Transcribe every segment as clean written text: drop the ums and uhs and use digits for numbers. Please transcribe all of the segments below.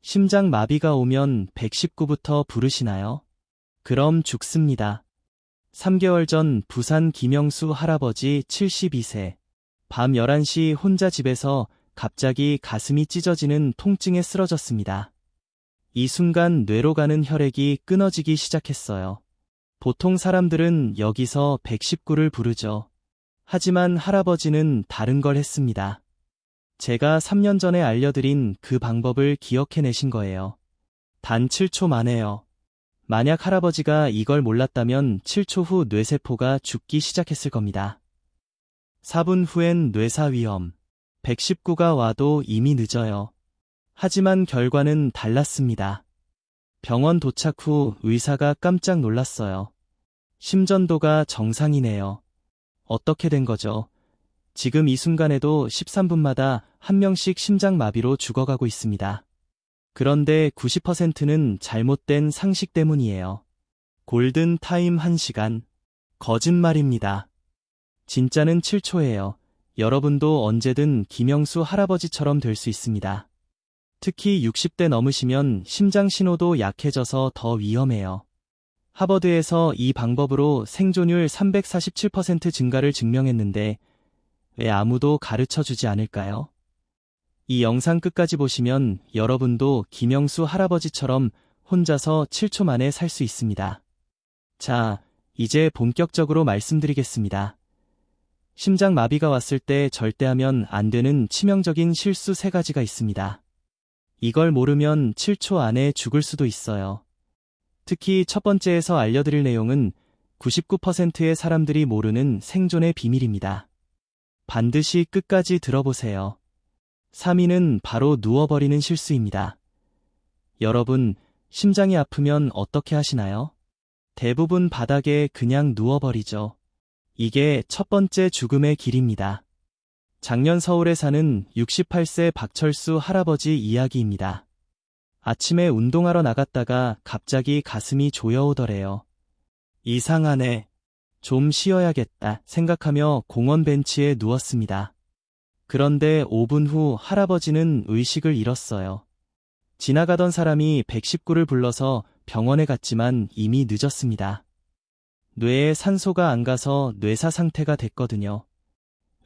심장마비가 오면 119부터 부르시나요? 그럼 죽습니다. 3개월 전 부산 김영수 할아버지 72세. 밤 11시 혼자 집에서 갑자기 가슴이 찢어지는 통증에 쓰러졌습니다. 이 순간 뇌로 가는 혈액이 끊어지기 시작했어요. 보통 사람들은 여기서 119를 부르죠. 하지만 할아버지는 다른 걸 했습니다. 제가 3년 전에 알려드린 그 방법을 기억해내신 거예요. 단 7초 만에요. 만약 할아버지가 이걸 몰랐다면 7초 후 뇌세포가 죽기 시작했을 겁니다. 4분 후엔 뇌사위험. 119가 와도 이미 늦어요. 하지만 결과는 달랐습니다. 병원 도착 후 의사가 깜짝 놀랐어요. 심전도가 정상이네요. 어떻게 된 거죠? 지금 이 순간에도 13분마다 한 명씩 심장마비로 죽어가고 있습니다. 그런데 90%는 잘못된 상식 때문이에요. 골든 타임 1시간. 거짓말입니다. 진짜는 7초예요. 여러분도 언제든 김영수 할아버지처럼 될 수 있습니다. 특히 60대 넘으시면 심장 신호도 약해져서 더 위험해요. 하버드에서 이 방법으로 생존율 347% 증가를 증명했는데 왜 아무도 가르쳐주지 않을까요? 이 영상 끝까지 보시면 여러분도 김영수 할아버지처럼 혼자서 7초 만에 살 수 있습니다. 자, 이제 본격적으로 말씀드리겠습니다. 심장마비가 왔을 때 절대 하면 안 되는 치명적인 실수 3가지가 있습니다. 이걸 모르면 7초 안에 죽을 수도 있어요. 특히 첫 번째에서 알려드릴 내용은 99%의 사람들이 모르는 생존의 비밀입니다. 반드시 끝까지 들어보세요. 3위는 바로 누워버리는 실수입니다. 여러분, 심장이 아프면 어떻게 하시나요? 대부분 바닥에 그냥 누워버리죠. 이게 첫 번째 죽음의 길입니다. 작년 서울에 사는 68세 박철수 할아버지 이야기입니다. 아침에 운동하러 나갔다가 갑자기 가슴이 조여오더래요. 이상하네. 좀 쉬어야겠다 생각하며 공원 벤치에 누웠습니다. 그런데 5분 후 할아버지는 의식을 잃었어요. 지나가던 사람이 119를 불러서 병원에 갔지만 이미 늦었습니다. 뇌에 산소가 안 가서 뇌사 상태가 됐거든요.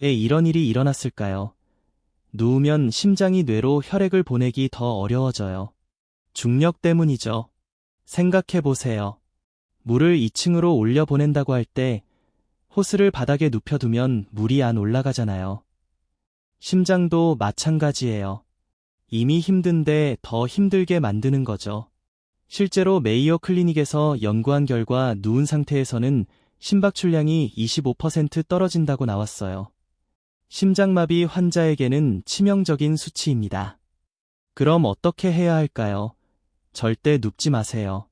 왜 이런 일이 일어났을까요? 누우면 심장이 뇌로 혈액을 보내기 더 어려워져요. 중력 때문이죠. 생각해보세요. 물을 2층으로 올려보낸다고 할 때 호스를 바닥에 눕혀두면 물이 안 올라가잖아요. 심장도 마찬가지예요. 이미 힘든데 더 힘들게 만드는 거죠. 실제로 메이오 클리닉에서 연구한 결과 누운 상태에서는 심박출량이 25% 떨어진다고 나왔어요. 심장마비 환자에게는 치명적인 수치입니다. 그럼 어떻게 해야 할까요? 절대 눕지 마세요.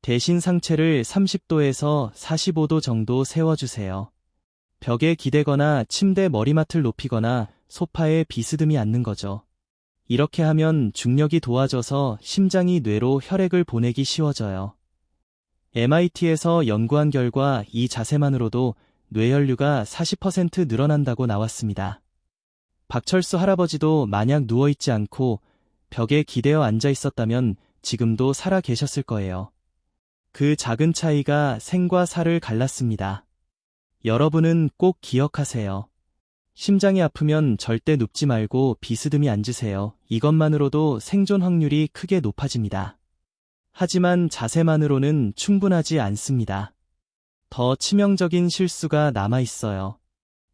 대신 상체를 30도에서 45도 정도 세워주세요. 벽에 기대거나 침대 머리맡을 높이거나 소파에 비스듬히 앉는 거죠. 이렇게 하면 중력이 도와줘서 심장이 뇌로 혈액을 보내기 쉬워져요. MIT에서 연구한 결과 이 자세만으로도 뇌혈류가 40% 늘어난다고 나왔습니다. 박철수 할아버지도 만약 누워있지 않고 벽에 기대어 앉아 있었다면 지금도 살아 계셨을 거예요. 그 작은 차이가 생과 사를 갈랐습니다. 여러분은 꼭 기억하세요. 심장이 아프면 절대 눕지 말고 비스듬히 앉으세요. 이것만으로도 생존 확률이 크게 높아집니다. 하지만 자세만으로는 충분하지 않습니다. 더 치명적인 실수가 남아 있어요.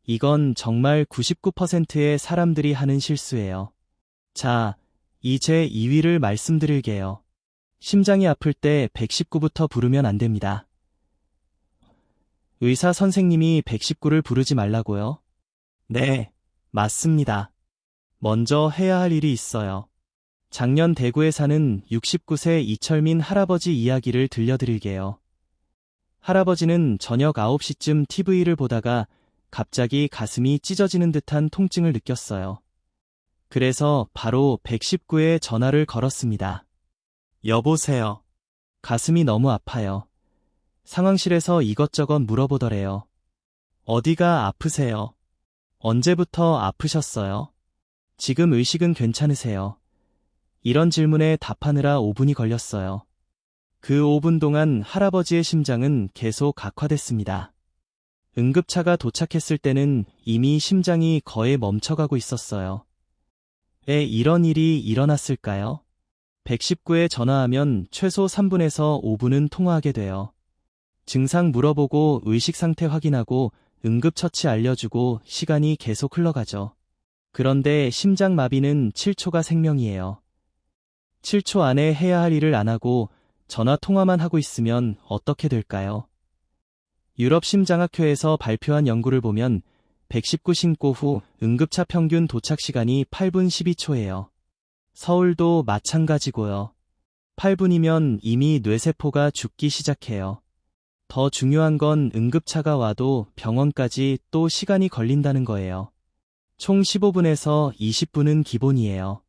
이건 정말 99%의 사람들이 하는 실수예요. 자, 이제 2위를 말씀드릴게요. 심장이 아플 때 119부터 부르면 안 됩니다. 의사 선생님이 119를 부르지 말라고요? 네, 맞습니다. 먼저 해야 할 일이 있어요. 작년 대구에 사는 69세 이철민 할아버지 이야기를 들려드릴게요. 할아버지는 저녁 9시쯤 TV를 보다가 갑자기 가슴이 찢어지는 듯한 통증을 느꼈어요. 그래서 바로 119에 전화를 걸었습니다. 여보세요. 가슴이 너무 아파요. 상황실에서 이것저것 물어보더래요. 어디가 아프세요? 언제부터 아프셨어요? 지금 의식은 괜찮으세요? 이런 질문에 답하느라 5분이 걸렸어요. 그 5분 동안 할아버지의 심장은 계속 악화됐습니다. 응급차가 도착했을 때는 이미 심장이 거의 멈춰가고 있었어요. 왜 이런 일이 일어났을까요? 119에 전화하면 최소 3분에서 5분은 통화하게 돼요. 증상 물어보고 의식 상태 확인하고 응급처치 알려주고 시간이 계속 흘러가죠. 그런데 심장마비는 7초가 생명이에요. 7초 안에 해야 할 일을 안 하고 전화 통화만 하고 있으면 어떻게 될까요? 유럽심장학회에서 발표한 연구를 보면 119 신고 후 응급차 평균 도착 시간이 8분 12초예요. 서울도 마찬가지고요. 8분이면 이미 뇌세포가 죽기 시작해요. 더 중요한 건 응급차가 와도 병원까지 또 시간이 걸린다는 거예요. 총 15분에서 20분은 기본이에요.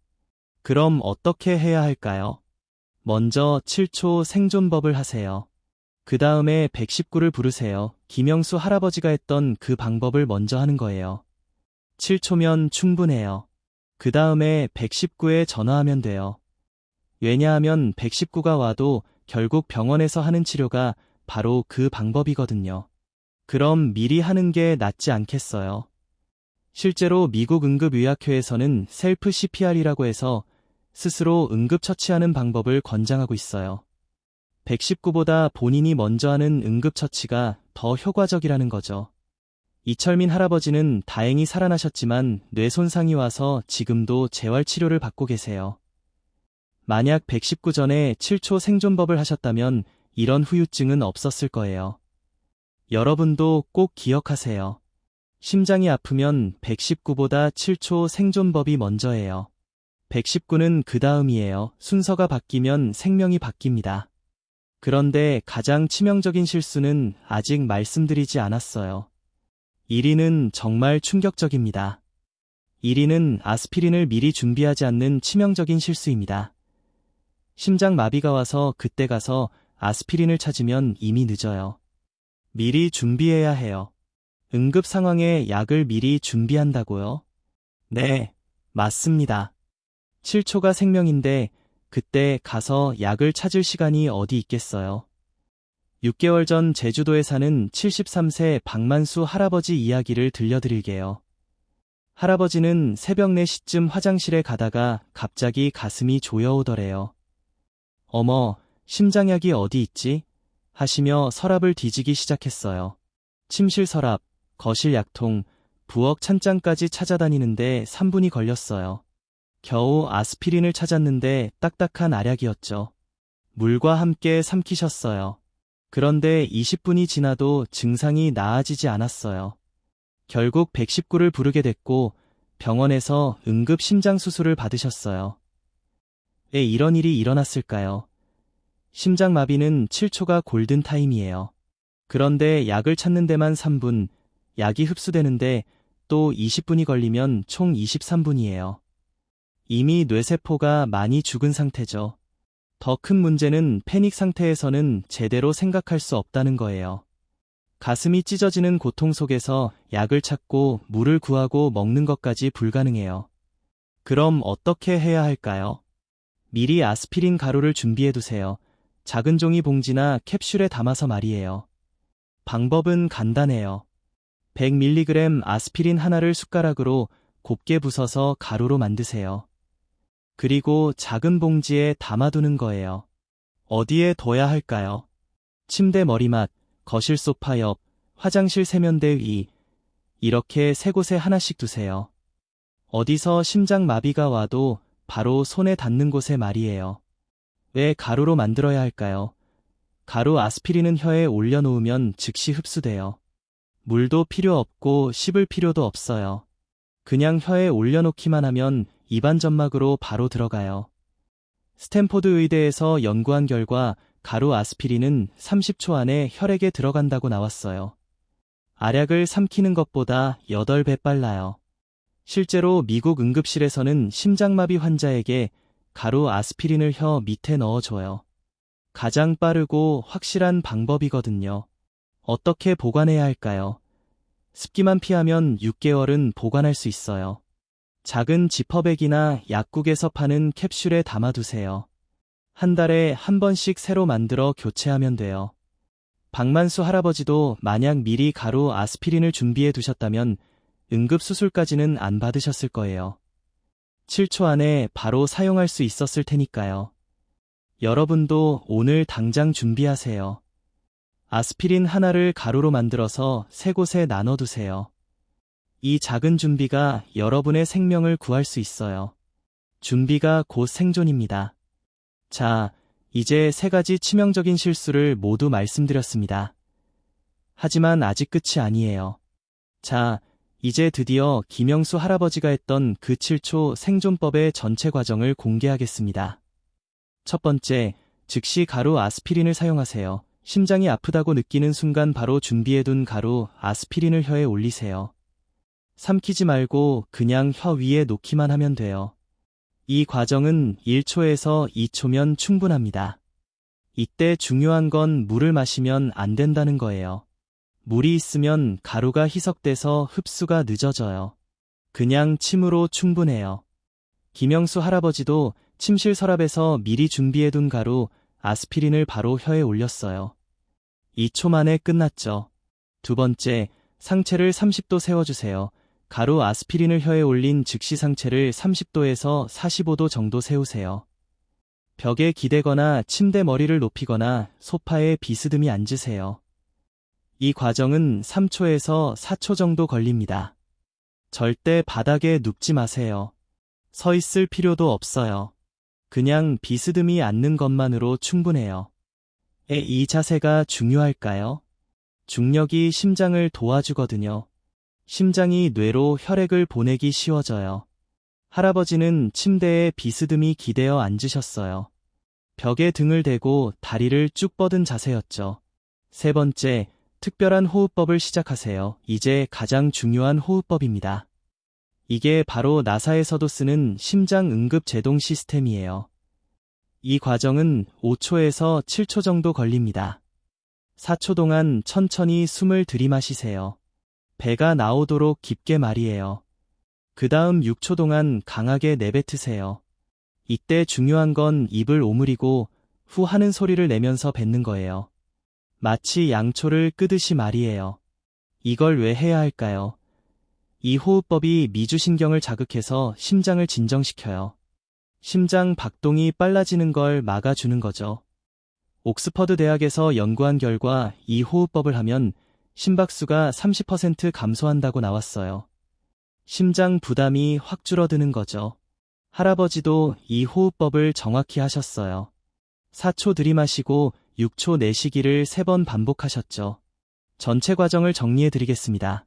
그럼 어떻게 해야 할까요? 먼저 7초 생존법을 하세요. 그 다음에 119를 부르세요. 김영수 할아버지가 했던 그 방법을 먼저 하는 거예요. 7초면 충분해요. 그 다음에 119에 전화하면 돼요. 왜냐하면 119가 와도 결국 병원에서 하는 치료가 바로 그 방법이거든요. 그럼 미리 하는 게 낫지 않겠어요? 실제로 미국 응급의학회에서는 셀프 CPR이라고 해서 스스로 응급처치하는 방법을 권장하고 있어요. 119보다 본인이 먼저 하는 응급처치가 더 효과적이라는 거죠. 이철민 할아버지는 다행히 살아나셨지만 뇌 손상이 와서 지금도 재활치료를 받고 계세요. 만약 119 전에 7초 생존법을 하셨다면 이런 후유증은 없었을 거예요. 여러분도 꼭 기억하세요. 심장이 아프면 119보다 7초 생존법이 먼저예요. 119는 그 다음이에요. 순서가 바뀌면 생명이 바뀝니다. 그런데 가장 치명적인 실수는 아직 말씀드리지 않았어요. 1위는 정말 충격적입니다. 1위는 아스피린을 미리 준비하지 않는 치명적인 실수입니다. 심장마비가 와서 그때 가서 아스피린을 찾으면 이미 늦어요. 미리 준비해야 해요. 응급 상황에 약을 미리 준비한다고요? 네, 맞습니다. 7초가 생명인데 그때 가서 약을 찾을 시간이 어디 있겠어요? 6개월 전 제주도에 사는 73세 박만수 할아버지 이야기를 들려드릴게요. 할아버지는 새벽 4시쯤 화장실에 가다가 갑자기 가슴이 조여오더래요. 어머, 심장약이 어디 있지? 하시며 서랍을 뒤지기 시작했어요. 침실 서랍, 거실 약통, 부엌 찬장까지 찾아다니는데 3분이 걸렸어요. 겨우 아스피린을 찾았는데 딱딱한 알약이었죠. 물과 함께 삼키셨어요. 그런데 20분이 지나도 증상이 나아지지 않았어요. 결국 119를 부르게 됐고 병원에서 응급 심장 수술을 받으셨어요. 왜 이런 일이 일어났을까요? 심장마비는 7초가 골든타임이에요. 그런데 약을 찾는 데만 3분, 약이 흡수되는데 또 20분이 걸리면 총 23분이에요. 이미 뇌세포가 많이 죽은 상태죠. 더 큰 문제는 패닉 상태에서는 제대로 생각할 수 없다는 거예요. 가슴이 찢어지는 고통 속에서 약을 찾고 물을 구하고 먹는 것까지 불가능해요. 그럼 어떻게 해야 할까요? 미리 아스피린 가루를 준비해두세요. 작은 종이 봉지나 캡슐에 담아서 말이에요. 방법은 간단해요. 100mg 아스피린 하나를 숟가락으로 곱게 부숴서 가루로 만드세요. 그리고 작은 봉지에 담아두는 거예요. 어디에 둬야 할까요? 침대 머리맡, 거실 소파 옆, 화장실 세면대 위, 이렇게 3곳에 하나씩 두세요. 어디서 심장마비가 와도 바로 손에 닿는 곳에 말이에요. 왜 가루로 만들어야 할까요? 가루 아스피린은 혀에 올려놓으면 즉시 흡수돼요. 물도 필요 없고 씹을 필요도 없어요. 그냥 혀에 올려놓기만 하면 입안 점막으로 바로 들어가요. 스탠포드 의대에서 연구한 결과 가루 아스피린은 30초 안에 혈액에 들어간다고 나왔어요. 알약을 삼키는 것보다 8배 빨라요. 실제로 미국 응급실에서는 심장마비 환자에게 가루 아스피린을 혀 밑에 넣어줘요. 가장 빠르고 확실한 방법이거든요. 어떻게 보관해야 할까요? 습기만 피하면 6개월은 보관할 수 있어요. 작은 지퍼백이나 약국에서 파는 캡슐에 담아두세요. 한 달에 한 번씩 새로 만들어 교체하면 돼요. 박만수 할아버지도 만약 미리 가루 아스피린을 준비해 두셨다면 응급수술까지는 안 받으셨을 거예요. 7초 안에 바로 사용할 수 있었을 테니까요. 여러분도 오늘 당장 준비하세요. 아스피린 하나를 가루로 만들어서 3곳에 나눠두세요. 이 작은 준비가 여러분의 생명을 구할 수 있어요. 준비가 곧 생존입니다. 자, 이제 3가지 치명적인 실수를 모두 말씀드렸습니다. 하지만 아직 끝이 아니에요. 자, 이제 드디어 김영수 할아버지가 했던 그 7초 생존법의 전체 과정을 공개하겠습니다. 첫 번째, 즉시 가루 아스피린을 사용하세요. 심장이 아프다고 느끼는 순간 바로 준비해둔 가루 아스피린을 혀에 올리세요. 삼키지 말고 그냥 혀 위에 놓기만 하면 돼요. 이 과정은 1초에서 2초면 충분합니다. 이때 중요한 건 물을 마시면 안 된다는 거예요. 물이 있으면 가루가 희석돼서 흡수가 늦어져요. 그냥 침으로 충분해요. 김영수 할아버지도 침실 서랍에서 미리 준비해둔 가루 아스피린을 바로 혀에 올렸어요. 2초 만에 끝났죠. 두 번째, 상체를 30도 세워주세요. 가루 아스피린을 혀에 올린 즉시 상체를 30도에서 45도 정도 세우세요. 벽에 기대거나 침대 머리를 높이거나 소파에 비스듬히 앉으세요. 이 과정은 3초에서 4초 정도 걸립니다. 절대 바닥에 눕지 마세요. 서 있을 필요도 없어요. 그냥 비스듬히 앉는 것만으로 충분해요. 이 자세가 중요할까요? 중력이 심장을 도와주거든요. 심장이 뇌로 혈액을 보내기 쉬워져요. 할아버지는 침대에 비스듬히 기대어 앉으셨어요. 벽에 등을 대고 다리를 쭉 뻗은 자세였죠. 세 번째, 특별한 호흡법을 시작하세요. 이제 가장 중요한 호흡법입니다. 이게 바로 나사에서도 쓰는 심장 응급 제동 시스템이에요. 이 과정은 5초에서 7초 정도 걸립니다. 4초 동안 천천히 숨을 들이마시세요. 배가 나오도록 깊게 말이에요. 그 다음 6초 동안 강하게 내뱉으세요. 이때 중요한 건 입을 오므리고 후 하는 소리를 내면서 뱉는 거예요. 마치 양초를 끄듯이 말이에요. 이걸 왜 해야 할까요? 이 호흡법이 미주신경을 자극해서 심장을 진정시켜요. 심장 박동이 빨라지는 걸 막아주는 거죠. 옥스퍼드 대학에서 연구한 결과 이 호흡법을 하면 심박수가 30% 감소한다고 나왔어요. 심장 부담이 확 줄어드는 거죠. 할아버지도 이 호흡법을 정확히 하셨어요. 4초 들이마시고 6초 내쉬기를 3번 반복하셨죠. 전체 과정을 정리해드리겠습니다.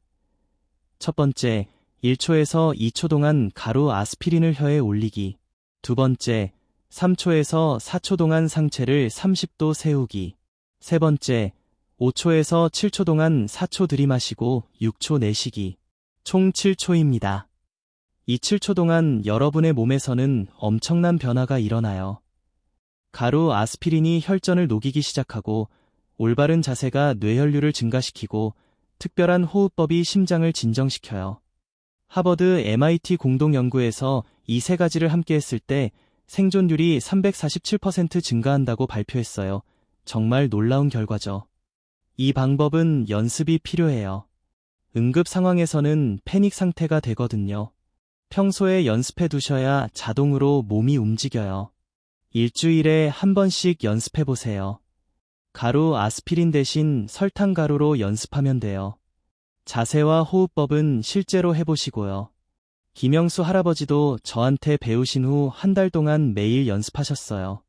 첫 번째, 1초에서 2초 동안 가루 아스피린을 혀에 올리기. 두 번째, 3초에서 4초 동안 상체를 30도 세우기. 세 번째, 5초에서 7초 동안 4초 들이마시고 6초 내쉬기. 총 7초입니다. 이 7초 동안 여러분의 몸에서는 엄청난 변화가 일어나요. 가루 아스피린이 혈전을 녹이기 시작하고 올바른 자세가 뇌혈류를 증가시키고 특별한 호흡법이 심장을 진정시켜요. 하버드 MIT 공동연구에서 이 3가지를 함께 했을 때 생존율이 347% 증가한다고 발표했어요. 정말 놀라운 결과죠. 이 방법은 연습이 필요해요. 응급 상황에서는 패닉 상태가 되거든요. 평소에 연습해 두셔야 자동으로 몸이 움직여요. 일주일에 한 번씩 연습해 보세요. 가루 아스피린 대신 설탕 가루로 연습하면 돼요. 자세와 호흡법은 실제로 해보시고요. 김영수 할아버지도 저한테 배우신 후 한 달 동안 매일 연습하셨어요.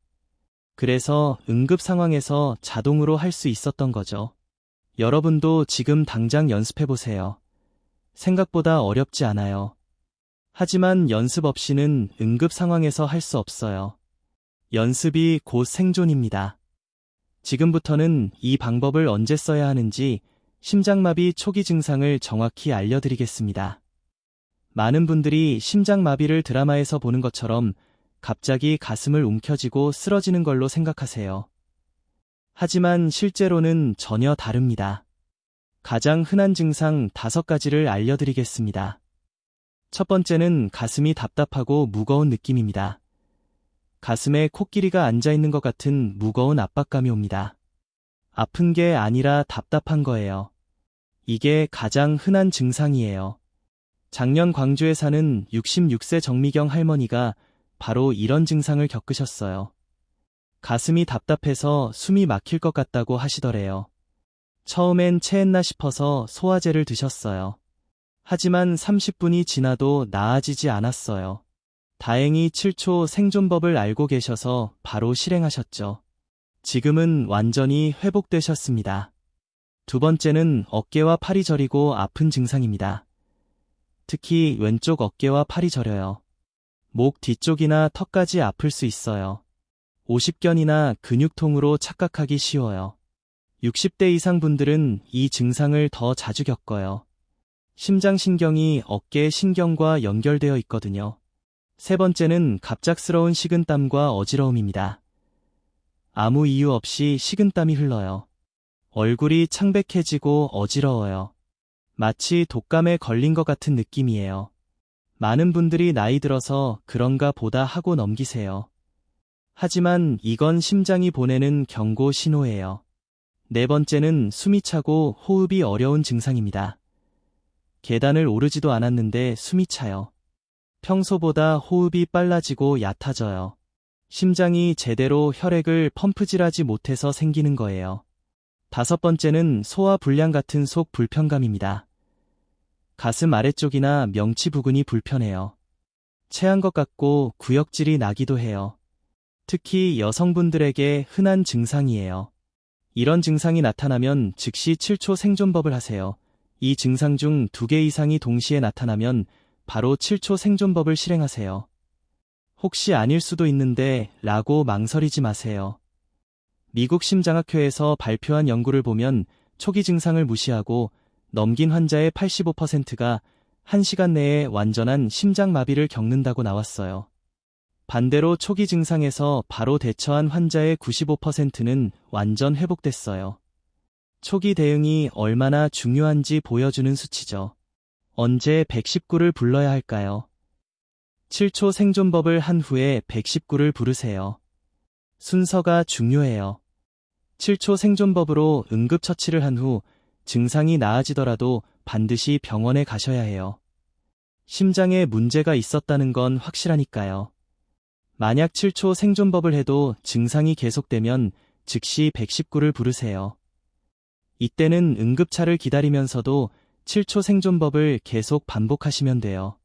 그래서 응급 상황에서 자동으로 할 수 있었던 거죠. 여러분도 지금 당장 연습해보세요. 생각보다 어렵지 않아요. 하지만 연습 없이는 응급 상황에서 할 수 없어요. 연습이 곧 생존입니다. 지금부터는 이 방법을 언제 써야 하는지 심장마비 초기 증상을 정확히 알려드리겠습니다. 많은 분들이 심장마비를 드라마에서 보는 것처럼 갑자기 가슴을 움켜쥐고 쓰러지는 걸로 생각하세요. 하지만 실제로는 전혀 다릅니다. 가장 흔한 증상 5가지를 알려드리겠습니다. 첫 번째는 가슴이 답답하고 무거운 느낌입니다. 가슴에 코끼리가 앉아있는 것 같은 무거운 압박감이 옵니다. 아픈 게 아니라 답답한 거예요. 이게 가장 흔한 증상이에요. 작년 광주에 사는 66세 정미경 할머니가 바로 이런 증상을 겪으셨어요. 가슴이 답답해서 숨이 막힐 것 같다고 하시더래요. 처음엔 체했나 싶어서 소화제를 드셨어요. 하지만 30분이 지나도 나아지지 않았어요. 다행히 7초 생존법을 알고 계셔서 바로 실행하셨죠. 지금은 완전히 회복되셨습니다. 두 번째는 어깨와 팔이 저리고 아픈 증상입니다. 특히 왼쪽 어깨와 팔이 저려요. 목 뒤쪽이나 턱까지 아플 수 있어요. 오십견이나 근육통으로 착각하기 쉬워요. 60대 이상 분들은 이 증상을 더 자주 겪어요. 심장신경이 어깨 신경과 연결되어 있거든요. 세 번째는 갑작스러운 식은땀과 어지러움입니다. 아무 이유 없이 식은땀이 흘러요. 얼굴이 창백해지고 어지러워요. 마치 독감에 걸린 것 같은 느낌이에요. 많은 분들이 나이 들어서 그런가 보다 하고 넘기세요. 하지만 이건 심장이 보내는 경고 신호예요. 네 번째는 숨이 차고 호흡이 어려운 증상입니다. 계단을 오르지도 않았는데 숨이 차요. 평소보다 호흡이 빨라지고 얕아져요. 심장이 제대로 혈액을 펌프질하지 못해서 생기는 거예요. 다섯 번째는 소화 불량 같은 속 불편감입니다. 가슴 아래쪽이나 명치 부근이 불편해요. 체한 것 같고 구역질이 나기도 해요. 특히 여성분들에게 흔한 증상이에요. 이런 증상이 나타나면 즉시 7초 생존법을 하세요. 이 증상 중 2개 이상이 동시에 나타나면 바로 7초 생존법을 실행하세요. 혹시 아닐 수도 있는데 라고 망설이지 마세요. 미국 심장학회에서 발표한 연구를 보면 초기 증상을 무시하고 넘긴 환자의 85%가 1시간 내에 완전한 심장마비를 겪는다고 나왔어요. 반대로 초기 증상에서 바로 대처한 환자의 95%는 완전 회복됐어요. 초기 대응이 얼마나 중요한지 보여주는 수치죠. 언제 119를 불러야 할까요? 7초 생존법을 한 후에 119를 부르세요. 순서가 중요해요. 7초 생존법으로 응급처치를 한 후 증상이 나아지더라도 반드시 병원에 가셔야 해요. 심장에 문제가 있었다는 건 확실하니까요. 만약 7초 생존법을 해도 증상이 계속되면 즉시 119를 부르세요. 이때는 응급차를 기다리면서도 7초 생존법을 계속 반복하시면 돼요.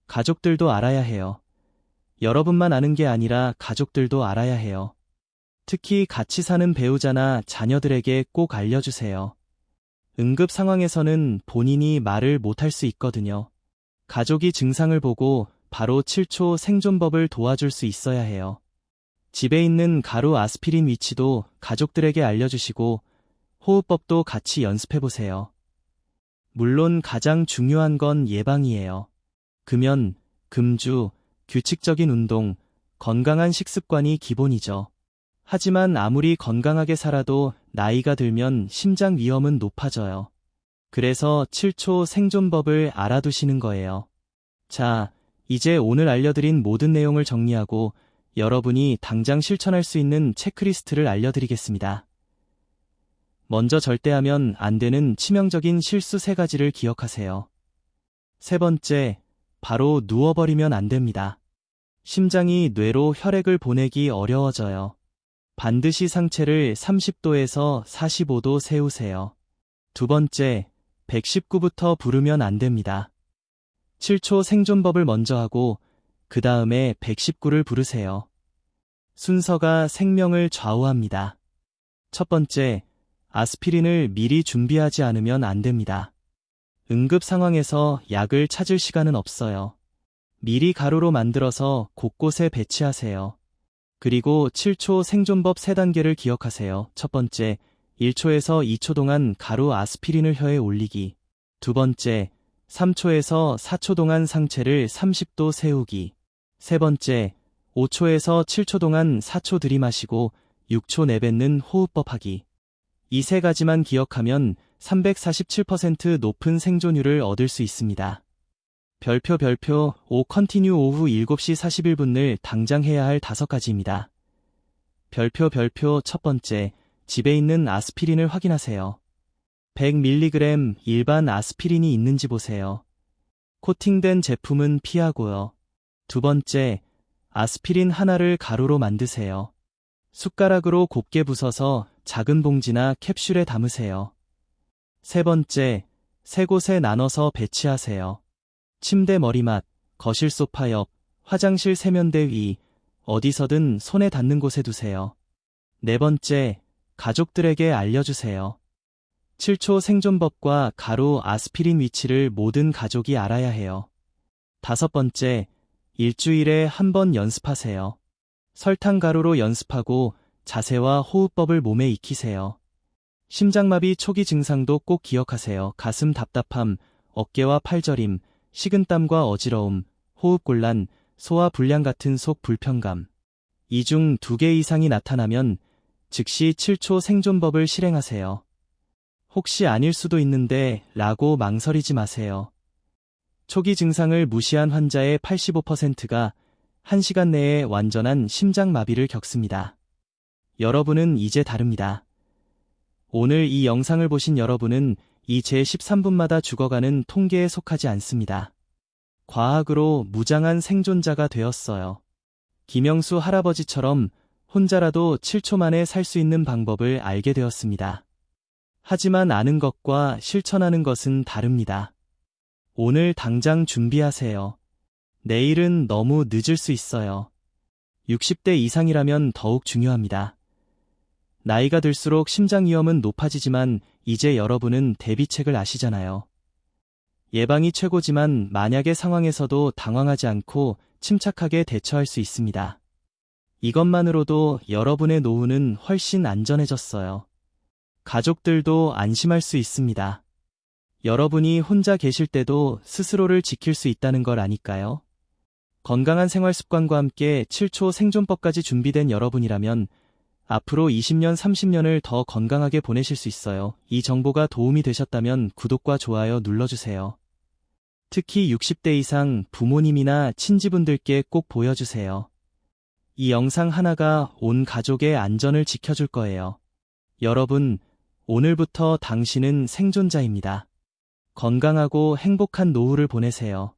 가족들도 알아야 해요. 여러분만 아는 게 아니라 가족들도 알아야 해요. 특히 같이 사는 배우자나 자녀들에게 꼭 알려주세요. 응급 상황에서는 본인이 말을 못할 수 있거든요. 가족이 증상을 보고 바로 7초 생존법을 도와줄 수 있어야 해요. 집에 있는 가루 아스피린 위치도 가족들에게 알려주시고 호흡법도 같이 연습해보세요. 물론 가장 중요한 건 예방이에요. 금연, 금주, 규칙적인 운동, 건강한 식습관이 기본이죠. 하지만 아무리 건강하게 살아도 나이가 들면 심장 위험은 높아져요. 그래서 7초 생존법을 알아두시는 거예요. 자, 이제 오늘 알려드린 모든 내용을 정리하고 여러분이 당장 실천할 수 있는 체크리스트를 알려드리겠습니다. 먼저 절대 하면 안 되는 치명적인 실수 3가지를 기억하세요. 세 번째, 바로 누워버리면 안 됩니다. 심장이 뇌로 혈액을 보내기 어려워져요. 반드시 상체를 30도에서 45도 세우세요. 두 번째, 119부터 부르면 안 됩니다. 7초 생존법을 먼저 하고 그 다음에 119를 부르세요. 순서가 생명을 좌우합니다. 첫 번째, 아스피린을 미리 준비하지 않으면 안 됩니다. 응급 상황에서 약을 찾을 시간은 없어요. 미리 가루로 만들어서 곳곳에 배치하세요. 그리고 7초 생존법 3단계를 기억하세요. 첫 번째, 1초에서 2초 동안 가루 아스피린을 혀에 올리기. 두 번째, 3초에서 4초 동안 상체를 30도 세우기. 세 번째, 5초에서 7초 동안 4초 들이마시고 6초 내뱉는 호흡법 하기. 이 3가지만 기억하면 347% 높은 생존율을 얻을 수 있습니다. 별표 5 컨티뉴 오후 7시 41분을 당장 해야 할 5가지입니다. 별표 첫 번째, 집에 있는 아스피린을 확인하세요. 100mg 일반 아스피린이 있는지 보세요. 코팅된 제품은 피하고요. 두 번째, 아스피린 하나를 가루로 만드세요. 숟가락으로 곱게 부숴서 작은 봉지나 캡슐에 담으세요. 세 번째, 세 곳에 나눠서 배치하세요. 침대 머리맡, 거실 소파 옆, 화장실 세면대 위, 어디서든 손에 닿는 곳에 두세요. 네 번째, 가족들에게 알려주세요. 7초 생존법과 가루 아스피린 위치를 모든 가족이 알아야 해요. 다섯 번째, 일주일에 한 번 연습하세요. 설탕 가루로 연습하고 자세와 호흡법을 몸에 익히세요. 심장마비 초기 증상도 꼭 기억하세요. 가슴 답답함, 어깨와 팔 저림, 식은땀과 어지러움, 호흡곤란, 소화 불량 같은 속 불편감. 이 중 2개 이상이 나타나면 즉시 7초 생존법을 실행하세요. 혹시 아닐 수도 있는데 라고 망설이지 마세요. 초기 증상을 무시한 환자의 85%가 1시간 내에 완전한 심장마비를 겪습니다. 여러분은 이제 다릅니다. 오늘 이 영상을 보신 여러분은 이 제 13분마다 죽어가는 통계에 속하지 않습니다. 과학으로 무장한 생존자가 되었어요. 김영수 할아버지처럼 혼자라도 7초 만에 살 수 있는 방법을 알게 되었습니다. 하지만 아는 것과 실천하는 것은 다릅니다. 오늘 당장 준비하세요. 내일은 너무 늦을 수 있어요. 60대 이상이라면 더욱 중요합니다. 나이가 들수록 심장 위험은 높아지지만 이제 여러분은 대비책을 아시잖아요. 예방이 최고지만 만약의 상황에서도 당황하지 않고 침착하게 대처할 수 있습니다. 이것만으로도 여러분의 노후는 훨씬 안전해졌어요. 가족들도 안심할 수 있습니다. 여러분이 혼자 계실 때도 스스로를 지킬 수 있다는 걸 아니까요? 건강한 생활 습관과 함께 7초 생존법까지 준비된 여러분이라면 앞으로 20년, 30년을 더 건강하게 보내실 수 있어요. 이 정보가 도움이 되셨다면 구독과 좋아요 눌러주세요. 특히 60대 이상 부모님이나 친지분들께 꼭 보여주세요. 이 영상 하나가 온 가족의 안전을 지켜줄 거예요. 여러분, 오늘부터 당신은 생존자입니다. 건강하고 행복한 노후를 보내세요.